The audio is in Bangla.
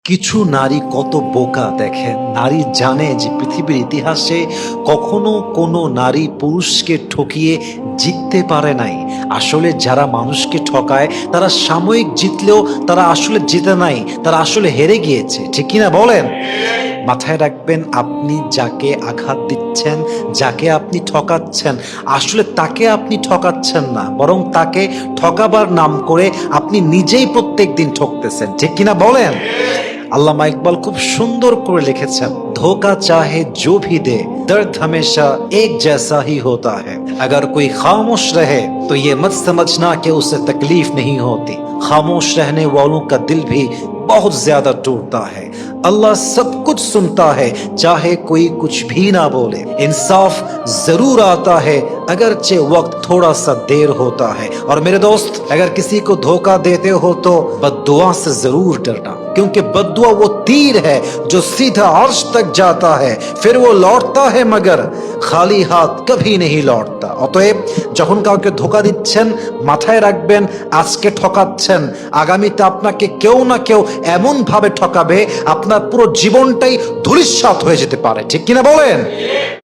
কিছু নারী কত বোকা দেখেন। নারী জানে যে পৃথিবীর ইতিহাসে কখনো কোনো নারী পুরুষকে ঠকিয়ে জিততে পারে নাই। আসলে যারা মানুষকে ঠকায় তারা সাময়িক জিতলেও তারা আসলে জিতে নাই, তারা আসলে হেরে গিয়েছে। ঠিক কিনা বলেন? মাথায় রাখবেন, আপনি যাকে আঘাত দিচ্ছেন, যাকে আপনি ঠকাচ্ছেন, আসলে তাকে আপনি ঠকাচ্ছেন না, বরং তাকে ঠকাবার নাম করে আপনি নিজেই প্রত্যেক দিন ঠকতেছেন। ঠিক কিনা বলেন? আল্লামা ইকবাল খুব সুন্দর করে লিখেছেন, ধোকা চাহে जो भी दे दर्द हमेशा एक जैसा ही होता है। अगर कोई खामोश रहे तो ये मत समझना कि उसे तकलीफ नहीं होती। खामोश रहने वालों का दिल भी बहुत ज्यादा टूटता है। अल्लाह सब कुछ सुनता है, चाहे कोई कुछ भी ना बोले। इंसाफ जरूर आता है अगरचे वक्त थोड़ा सा देर होता है। और मेरे दोस्त, अगर किसी को धोखा देते हो तो बद्दुआ से जरूर डरना, क्योंकि बद्दुआ वो तीर है जो सीधा अर्श तक जाता है, फिर वो लौटता है मगर खाली हाथ कभी नहीं लौटता। অতএব যখন কাউকে ধোকা দিচ্ছেন, মাথায় রাখবেন আজকে ঠকাচ্ছেন, আগামীতে আপনাকে কেউ না কেউ এমন ভাবে ঠকাবে আপনার পুরো জীবনটাই ধূলিসাৎ হয়ে যেতে পারে। ঠিক কিনা বলেন?